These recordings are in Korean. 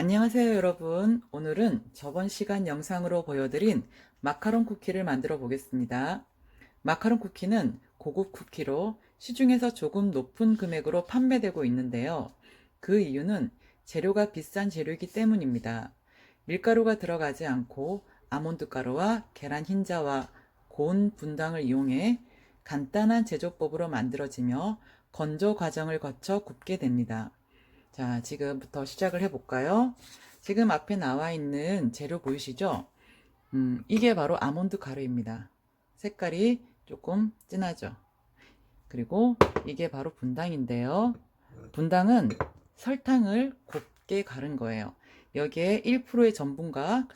안녕하세요 여러분. 오늘은 저번 시간 영상으로 보여드린 마카롱 쿠키를 만들어 보겠습니다. 마카롱 쿠키는 고급 쿠키로 시중에서 조금 높은 금액으로 판매되고 있는데요. 그 이유는 재료가 비싼 재료이기 때문입니다. 밀가루가 들어가지 않고 아몬드 가루와 계란 흰자와 고운 분당을 이용해 간단한 제조법으로 만들어지며 건조 과정을 거쳐 굽게 됩니다. 자, 지금부터 시작을 해볼까요? 지금 앞에 나와 있는 재료 보이시죠? 이게 바로 아몬드 가루입니다. 색깔이 조금 진하죠? 그리고 이게 바로 분당인데요. 분당은 설탕을 곱게 갈은 거예요. 여기에 1%의 전분과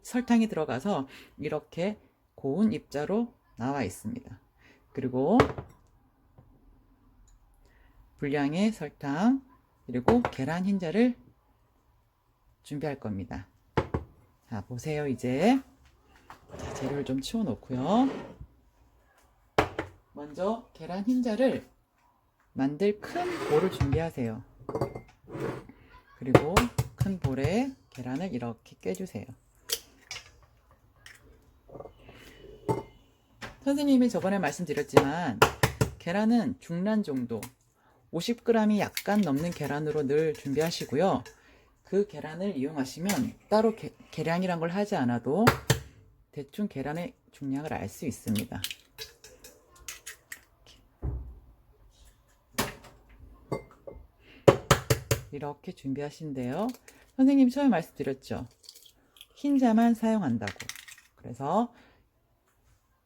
설탕이 들어가서 이렇게 고운 입자로 나와 있습니다. 그리고 분량의 설탕, 그리고 계란 흰자를 준비할 겁니다. 자, 보세요. 이제 자, 재료를 좀 치워 놓고요. 먼저 계란 흰자를 만들 큰 볼을 준비하세요. 그리고 큰 볼에 계란을 이렇게 깨주세요. 선생님이 저번에 말씀드렸지만 계란은 중란 정도 50g이 약간 넘는 계란으로 늘 준비하시고요. 그 계란을 이용하시면 따로 계량이란 걸 하지 않아도 대충 계란의 중량을 알 수 있습니다. 이렇게 준비하신대요. 선생님 처음에 말씀드렸죠. 흰자만 사용한다고. 그래서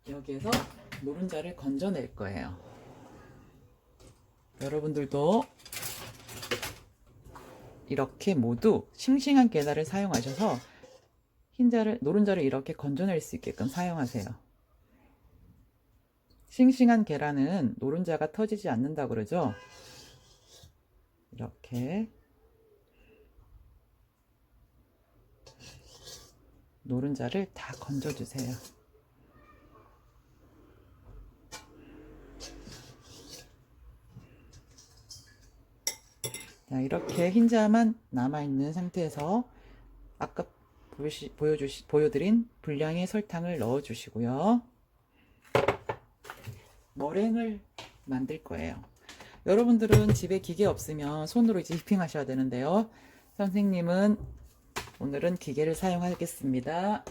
여기에서 노른자를 건져낼 거예요. 여러분들도 이렇게 모두 싱싱한 계란을 사용하셔서 노른자를 이렇게 건져낼 수 있게끔 사용하세요. 싱싱한 계란은 노른자가 터지지 않는다고 그러죠. 이렇게 노른자를 다 건져주세요. 자, 이렇게 흰자만 남아있는 상태에서 아까 보여드린 분량의 설탕을 넣어주시고요. 머랭을 만들 거예요. 여러분들은 집에 기계 없으면 손으로 이제 휘핑하셔야 되는데요. 선생님은 오늘은 기계를 사용하겠습니다.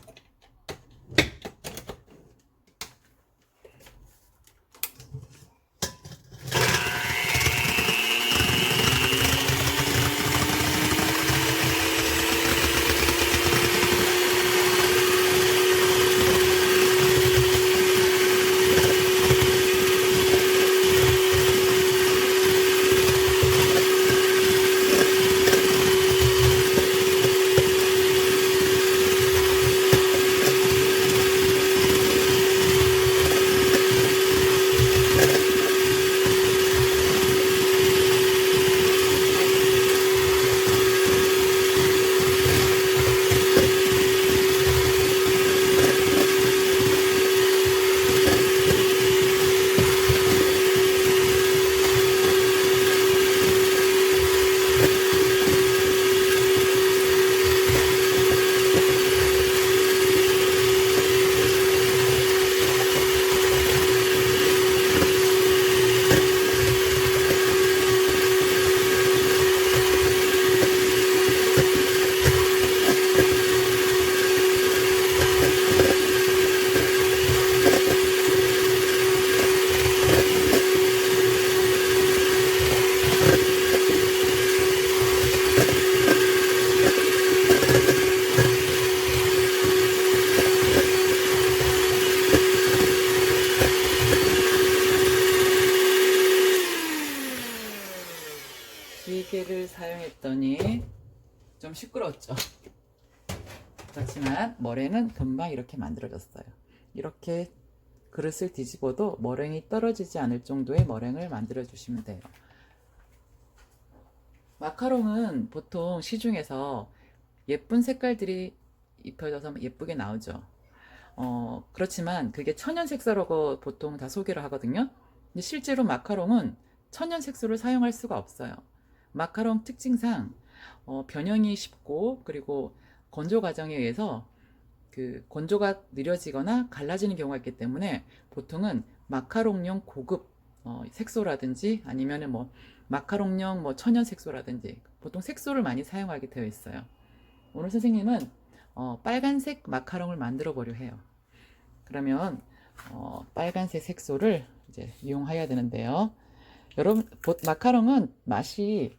기계를 사용했더니 좀 시끄러웠죠. 그렇지만 머랭은 금방 이렇게 만들어졌어요. 이렇게 그릇을 뒤집어도 머랭이 떨어지지 않을 정도의 머랭을 만들어 주시면 돼요. 마카롱은 보통 시중에서 예쁜 색깔들이 입혀져서 예쁘게 나오죠. 그렇지만 그게 천연 색소라고 보통 다 소개를 하거든요. 근데 실제로 마카롱은 천연 색소를 사용할 수가 없어요. 마카롱 특징상 변형이 쉽고, 그리고 건조 과정에 의해서 그 건조가 느려지거나 갈라지는 경우가 있기 때문에 보통은 마카롱용 고급 색소라든지 아니면은 뭐 마카롱용 뭐 천연 색소라든지 보통 색소를 많이 사용하게 되어 있어요. 오늘 선생님은 빨간색 마카롱을 만들어 보려 해요. 그러면 빨간색 색소를 이제 이용해야 되는데요. 여러분, 마카롱은 맛이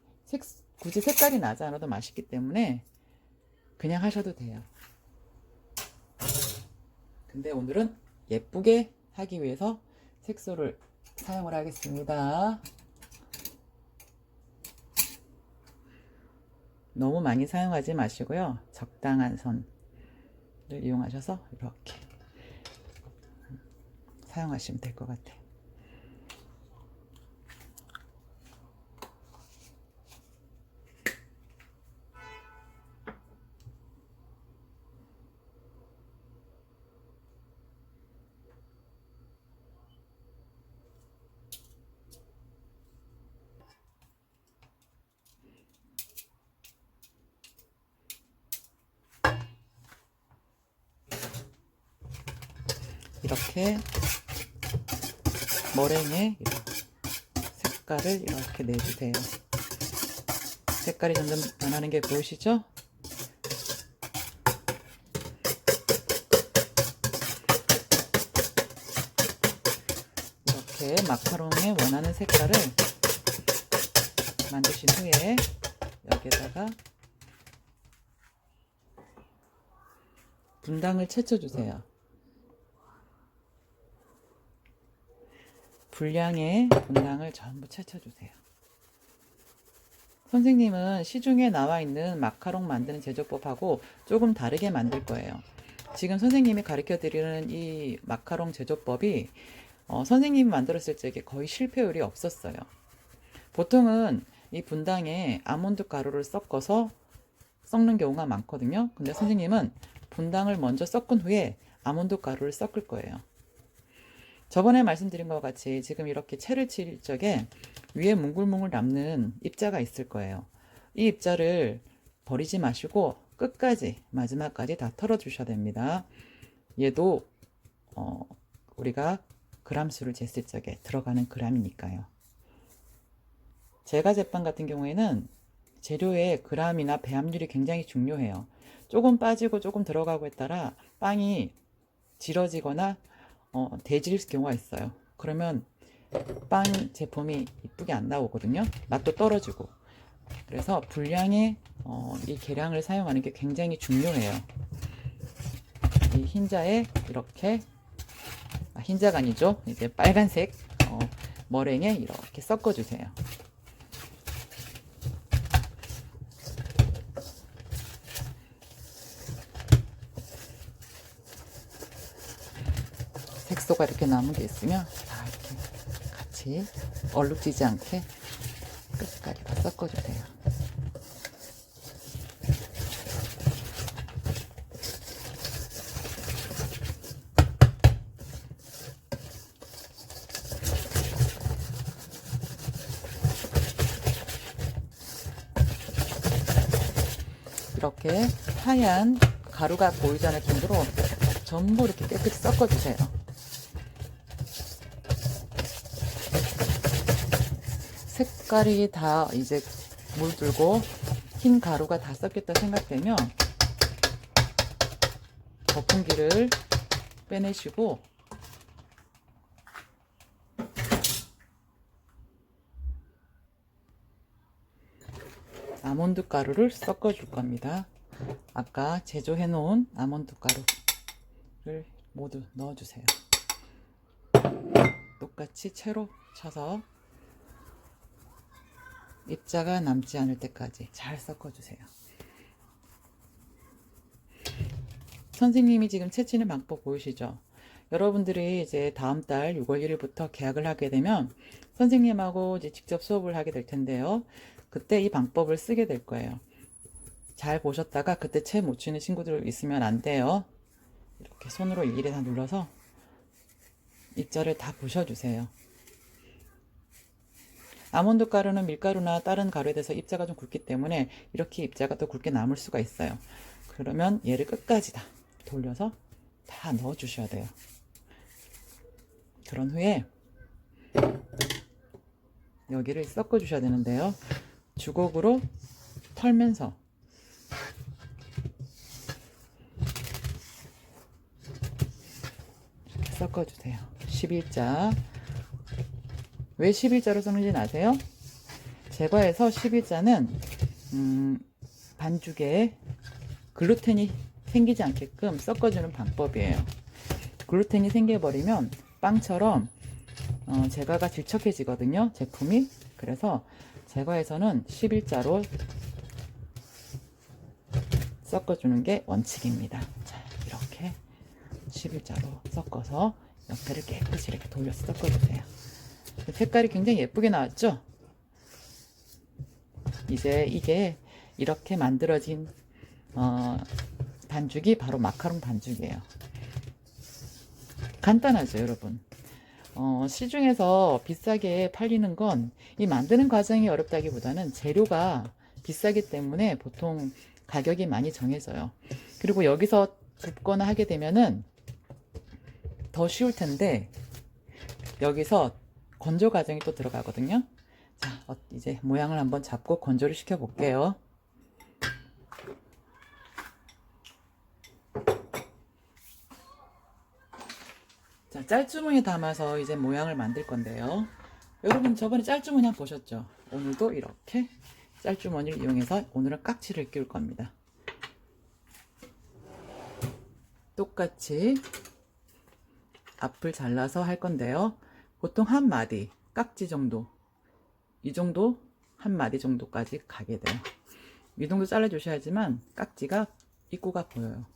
굳이 색깔이 나지 않아도 맛있기 때문에 그냥 하셔도 돼요. 근데 오늘은 예쁘게 하기 위해서 색소를 사용을 하겠습니다. 너무 많이 사용하지 마시고요. 적당한 선을 이용하셔서 이렇게 사용하시면 될 것 같아요. 이렇게 머랭에 색깔을 이렇게 내주세요. 색깔이 점점 변하는 게 보이시죠? 이렇게 마카롱에 원하는 색깔을 만드신 후에 여기에다가 분당을 채쳐주세요. 분량의 분량을 전부 채쳐주세요. 선생님은 시중에 나와 있는 마카롱 만드는 제조법하고 조금 다르게 만들 거예요. 지금 선생님이 가르쳐 드리는 이 마카롱 제조법이 선생님이 만들었을 적에 거의 실패율이 없었어요. 보통은 이 분당에 아몬드 가루를 섞어서 섞는 경우가 많거든요. 근데 선생님은 분당을 먼저 섞은 후에 아몬드 가루를 섞을 거예요. 저번에 말씀드린 것과 같이 지금 이렇게 채를 칠 적에 위에 뭉글뭉글 남는 입자가 있을 거예요. 이 입자를 버리지 마시고 끝까지 마지막까지 다 털어 주셔야 됩니다. 얘도 우리가 그람수를 쟀을 적에 들어가는 그람이니까요. 제과 제빵 같은 경우에는 재료의 그람이나 배합률이 굉장히 중요해요. 조금 빠지고 조금 들어가고에 따라 빵이 질어지거나 대질 경우가 있어요. 그러면 빵 제품이 이쁘게 안 나오거든요. 맛도 떨어지고. 그래서 분량의 이 계량을 사용하는 게 굉장히 중요해요. 이 흰자에 이렇게 흰자가 아니죠. 이제 빨간색 머랭에 이렇게 섞어주세요. 색소가 이렇게 남은 게 있으면 다 이렇게 같이 얼룩지지 않게 끝까지 다 섞어주세요. 이렇게 하얀 가루가 보이지 않을 정도로 전부 이렇게 깨끗이 섞어주세요. 색깔이 다 이제 물들고 흰 가루가 다 섞였다 생각되면 거품기를 빼내시고 아몬드 가루를 섞어 줄 겁니다. 아까 제조해 놓은 아몬드 가루를 모두 넣어 주세요. 똑같이 채로 쳐서 입자가 남지 않을 때까지 잘 섞어 주세요. 선생님이 지금 채치는 방법 보이시죠? 여러분들이 이제 다음 달 6월 1일부터 계약을 하게 되면 선생님하고 이제 직접 수업을 하게 될 텐데요. 그때 이 방법을 쓰게 될 거예요. 잘 보셨다가 그때 채 못 치는 친구들 있으면 안 돼요. 이렇게 손으로 일일이 다 눌러서 입자를 다 부셔주세요. 아몬드 가루는 밀가루나 다른 가루에 대해서 입자가 좀 굵기 때문에 이렇게 입자가 더 굵게 남을 수가 있어요. 그러면 얘를 끝까지 다 돌려서 다 넣어 주셔야 돼요. 그런 후에 여기를 섞어 주셔야 되는데요. 주걱으로 털면서 이렇게 섞어 주세요. 11자. 왜 11자로 섞는지 아세요? 제과에서 11자는 반죽에 글루텐이 생기지 않게끔 섞어주는 방법이에요. 글루텐이 생겨버리면 빵처럼 제과가 질척해지거든요, 제품이. 그래서 제과에서는 11자로 섞어주는 게 원칙입니다. 자, 이렇게 11자로 섞어서 옆에를 깨끗이 이렇게 돌려서 섞어주세요. 색깔이 굉장히 예쁘게 나왔죠? 이제 이게 이렇게 만들어진 반죽이 바로 마카롱 반죽이에요. 간단하죠, 여러분? 시중에서 비싸게 팔리는 건 이 만드는 과정이 어렵다기보다는 재료가 비싸기 때문에 보통 가격이 많이 정해져요. 그리고 여기서 굽거나 하게 되면은 더 쉬울 텐데 여기서 건조 과정이 또 들어가거든요. 자, 이제 모양을 한번 잡고 건조를 시켜 볼게요. 자, 짤주머니에 담아서 이제 모양을 만들 건데요. 여러분 저번에 짤주머니 한번 보셨죠? 오늘도 이렇게 짤주머니를 이용해서 오늘은 깍지를 끼울 겁니다. 똑같이 앞을 잘라서 할 건데요. 보통 한 마디, 깍지 정도, 이 정도, 한 마디 정도까지 가게 돼요. 이 정도 잘라주셔야지만 깍지가 입구가 보여요.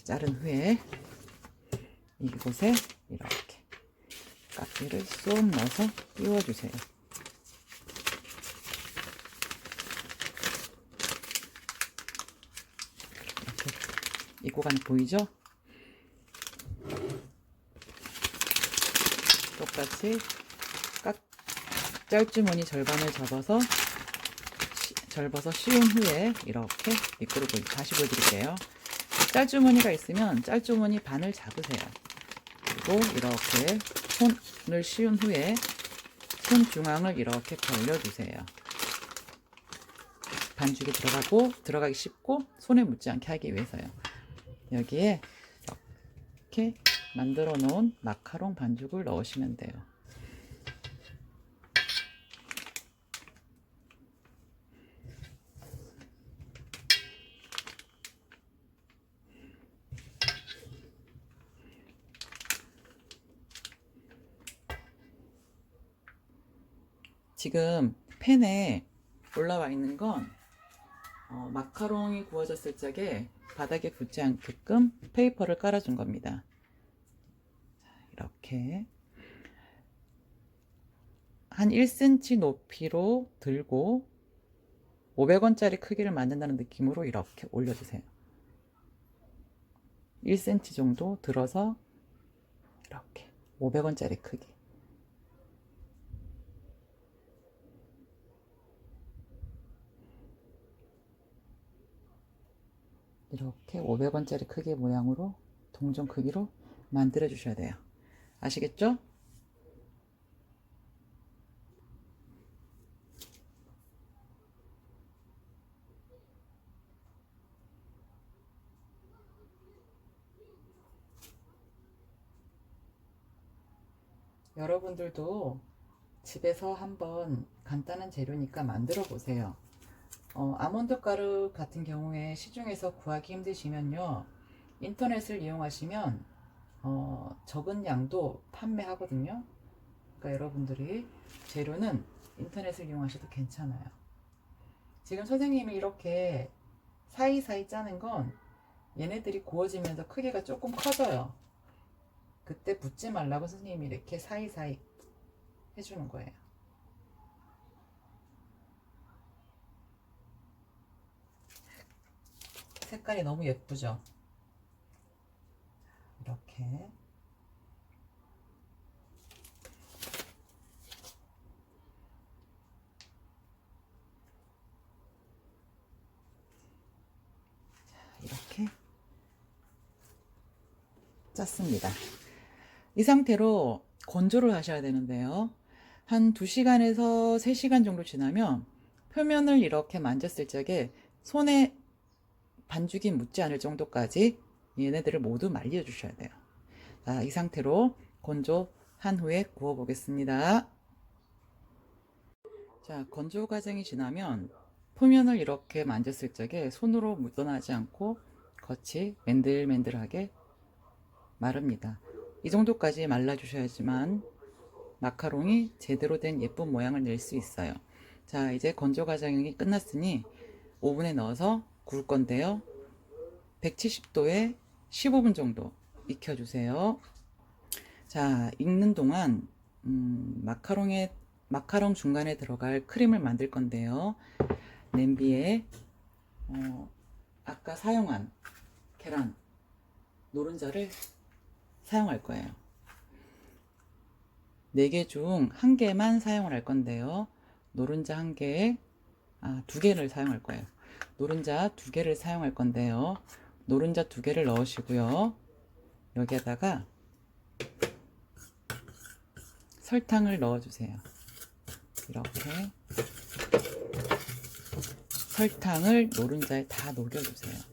자른 후에 이곳에 이렇게 깍지를 쏙 넣어서 끼워주세요. 이렇게 입구가 보이죠? 똑같이 짤주머니 절반을 접어서 씌운 후에 이렇게 미끄러고 다시 보여드릴게요. 짤주머니가 있으면 짤주머니 반을 잡으세요. 그리고 이렇게 손을 씌운 후에 손 중앙을 이렇게 벌려주세요. 반죽이 들어가기 쉽고 손에 묻지 않게 하기 위해서요. 여기에 이렇게 만들어 놓은 마카롱 반죽을 넣으시면 돼요. 지금 팬에 올라와 있는 건 마카롱이 구워졌을 적에 바닥에 붙지 않게끔 페이퍼를 깔아준 겁니다. 이렇게 한 1cm 높이로 들고 500원짜리 크기를 만든다는 느낌으로 이렇게 올려주세요. 1cm 정도 들어서 이렇게 500원짜리 크기. 이렇게 500원짜리 크기의 모양으로 동전 크기로 만들어 주셔야 돼요. 아시겠죠? 여러분들도 집에서 한번 간단한 재료니까 만들어 보세요. 아몬드 가루 같은 경우에 시중에서 구하기 힘드시면요, 인터넷을 이용하시면 적은 양도 판매하거든요. 그러니까 여러분들이 재료는 인터넷을 이용하셔도 괜찮아요. 지금 선생님이 이렇게 사이사이 짜는 건 얘네들이 구워지면서 크기가 조금 커져요. 그때 붓지 말라고 선생님이 이렇게 사이사이 해주는 거예요. 색깔이 너무 예쁘죠? 이렇게 짰습니다. 이 상태로 건조를 하셔야 되는데요. 한 2시간에서 3시간 정도 지나면 표면을 이렇게 만졌을 적에 손에 반죽이 묻지 않을 정도까지 얘네들을 모두 말려 주셔야 돼요. 자, 이 상태로 건조한 후에 구워 보겠습니다. 자, 건조 과정이 지나면 표면을 이렇게 만졌을 적에 손으로 묻어나지 않고 겉이 맨들맨들하게 마릅니다. 이 정도까지 말라 주셔야지만 마카롱이 제대로 된 예쁜 모양을 낼 수 있어요. 자, 이제 건조 과정이 끝났으니 오븐에 넣어서 구울 건데요. 170도에 15분 정도 익혀주세요. 자, 익는 동안 마카롱 중간에 들어갈 크림을 만들 건데요. 냄비에 아까 사용한 계란 노른자를 사용할 거예요. 4개 중 1개만 사용을 할 건데요. 노른자 1개에 2개를 사용할 거예요. 노른자 2개를 사용할 건데요. 노른자 2개를 넣으시고요. 여기에다가 설탕을 넣어주세요. 이렇게 설탕을 노른자에 다 녹여주세요.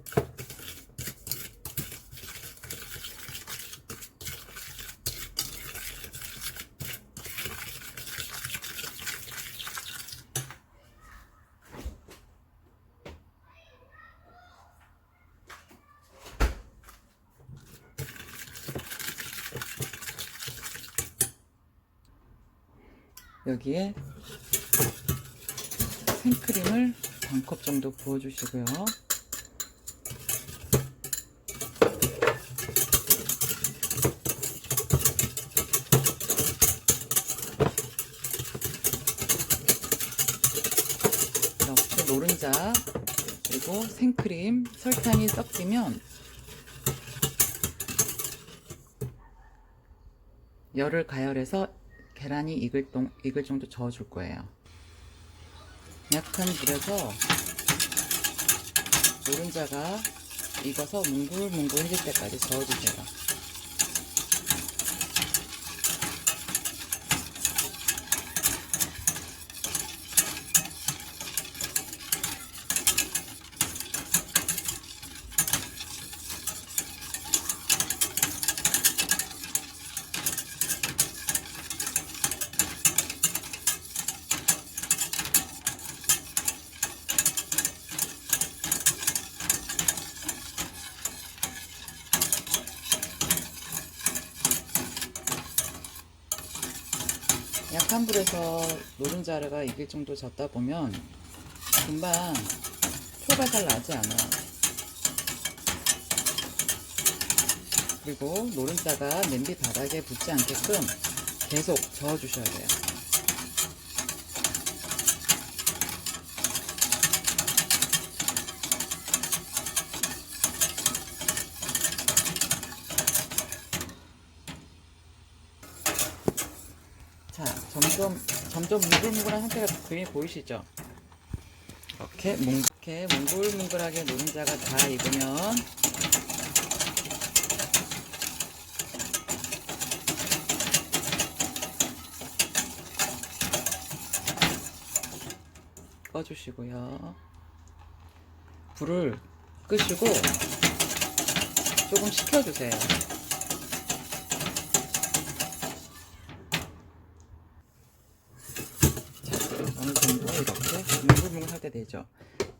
여기에 생크림을 반컵 정도 부어주시고요. 이렇게 노른자 그리고 생크림, 설탕이 섞이면 열을 가열해서 계란이 익을 정도 저어줄 거예요. 약한 불에서 노른자가 익어서 뭉글뭉글해질 때까지 저어주세요. 약한 불에서 노른자가 익을 정도 젓다 보면 금방 표가 잘 나지 않아요. 그리고 노른자가 냄비 바닥에 붙지 않게끔 계속 저어주셔야 돼요. 자, 점점 뭉글뭉글한 상태가 그림이 보이시죠? 이렇게 뭉글뭉글하게 노른자가 다 익으면 꺼주시고요. 불을 끄시고 조금 식혀주세요. 어느 정도 이렇게 뭉글뭉글할 때 되죠.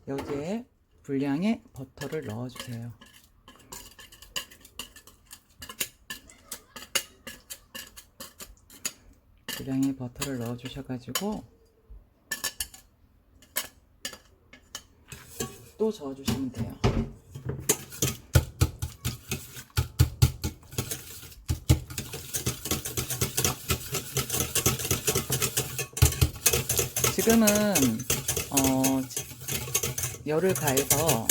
여기에 분량의 버터를 넣어주세요. 분량의 버터를 넣어주셔가지고 또 저어주시면 돼요. 지금은 열을 가해서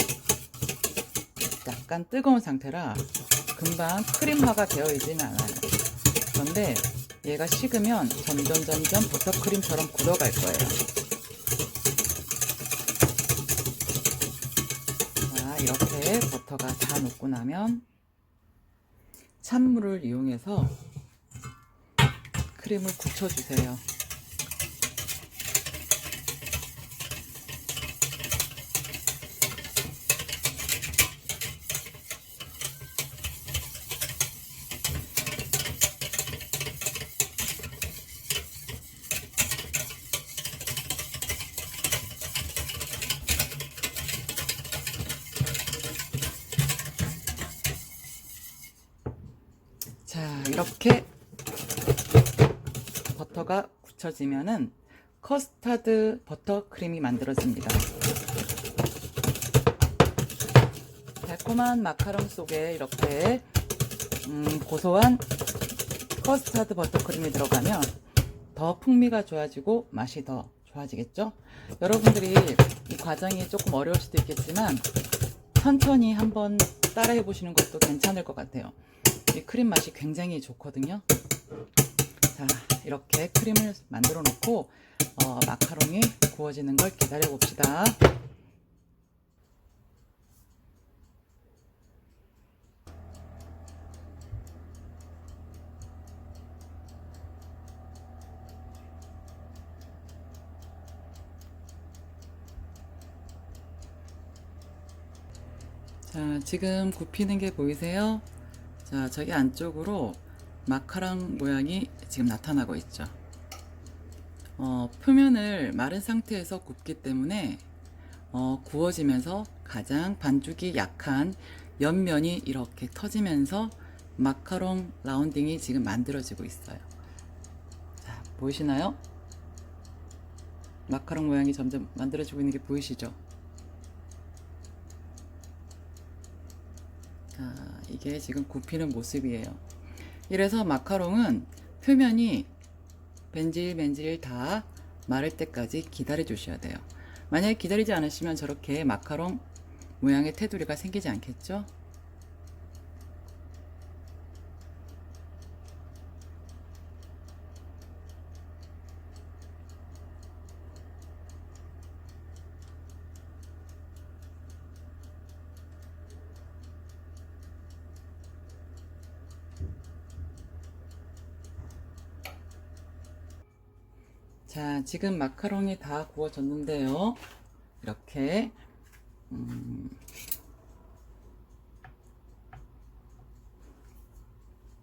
약간 뜨거운 상태라 금방 크림화가 되어 있지는 않아요. 그런데 얘가 식으면 점점 버터크림처럼 굳어갈 거예요. 자, 이렇게 버터가 다 녹고 나면 찬물을 이용해서 크림을 굳혀주세요. 자, 이렇게 버터가 굳혀지면은 커스타드 버터 크림이 만들어집니다. 달콤한 마카롱 속에 이렇게 고소한 커스타드 버터 크림이 들어가면 더 풍미가 좋아지고 맛이 더 좋아지겠죠? 여러분들이 이 과정이 조금 어려울 수도 있겠지만 천천히 한번 따라해 보시는 것도 괜찮을 것 같아요. 이 크림 맛이 굉장히 좋거든요. 자, 이렇게 크림을 만들어 놓고 마카롱이 구워지는 걸 기다려 봅시다. 자, 지금 굽히는 게 보이세요? 자, 저기 안쪽으로 마카롱 모양이 지금 나타나고 있죠. 표면을 마른 상태에서 굽기 때문에 구워지면서 가장 반죽이 약한 옆면이 이렇게 터지면서 마카롱 라운딩이 지금 만들어지고 있어요. 자, 보이시나요? 마카롱 모양이 점점 만들어지고 있는 게 보이시죠? 자, 이게 지금 굽히는 모습이에요. 이래서 마카롱은 표면이 벤질벤질 다 마를 때까지 기다려 주셔야 돼요. 만약에 기다리지 않으시면 저렇게 마카롱 모양의 테두리가 생기지 않겠죠? 자, 지금 마카롱이 다 구워졌는데요. 이렇게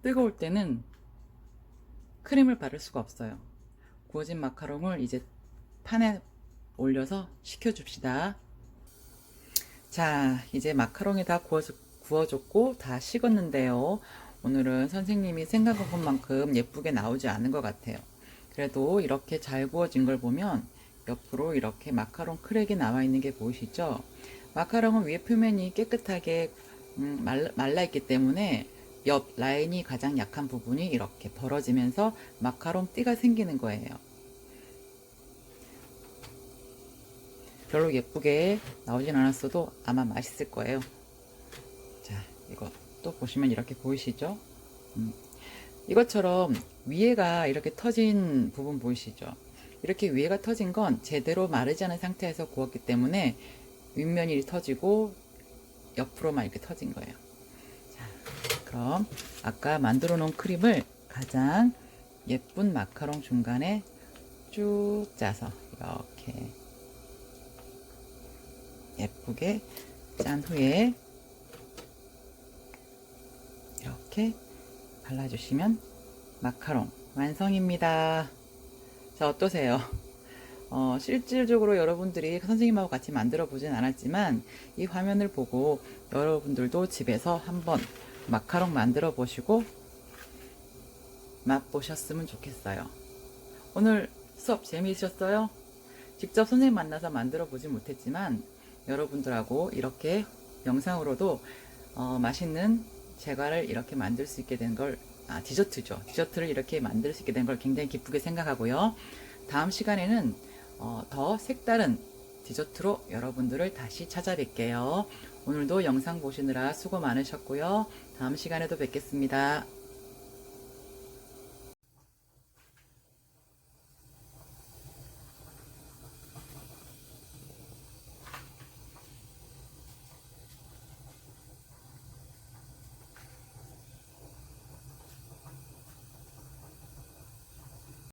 뜨거울 때는 크림을 바를 수가 없어요. 구워진 마카롱을 이제 판에 올려서 식혀줍시다. 자, 이제 마카롱이 다 구워졌고 다 식었는데요. 오늘은 선생님이 생각한 것만큼 예쁘게 나오지 않은 것 같아요. 그래도 이렇게 잘 구워진 걸 보면 옆으로 이렇게 마카롱 크랙이 나와 있는 게 보이시죠? 마카롱은 위에 표면이 깨끗하게 말라 있기 때문에 옆 라인이 가장 약한 부분이 이렇게 벌어지면서 마카롱 띠가 생기는 거예요. 별로 예쁘게 나오진 않았어도 아마 맛있을 거예요. 자, 이거 또 보시면 이렇게 보이시죠? 이것처럼 위에가 이렇게 터진 부분 보이시죠? 이렇게 위에가 터진 건 제대로 마르지 않은 상태에서 구웠기 때문에 윗면이 터지고 옆으로만 이렇게 터진 거예요. 자, 그럼 아까 만들어 놓은 크림을 가장 예쁜 마카롱 중간에 쭉 짜서 이렇게 예쁘게 짠 후에 이렇게 발라주시면 마카롱 완성입니다. 자, 어떠세요? 실질적으로 여러분들이 선생님하고 같이 만들어 보진 않았지만 이 화면을 보고 여러분들도 집에서 한번 마카롱 만들어 보시고 맛보셨으면 좋겠어요. 오늘 수업 재미있었어요? 직접 선생님 만나서 만들어 보지 못했지만 여러분들하고 이렇게 영상으로도 맛있는 제과를 이렇게 만들 수 있게 된 걸, 디저트죠. 디저트를 이렇게 만들 수 있게 된 걸 굉장히 기쁘게 생각하고요. 다음 시간에는 더 색다른 디저트로 여러분들을 다시 찾아뵐게요. 오늘도 영상 보시느라 수고 많으셨고요. 다음 시간에도 뵙겠습니다.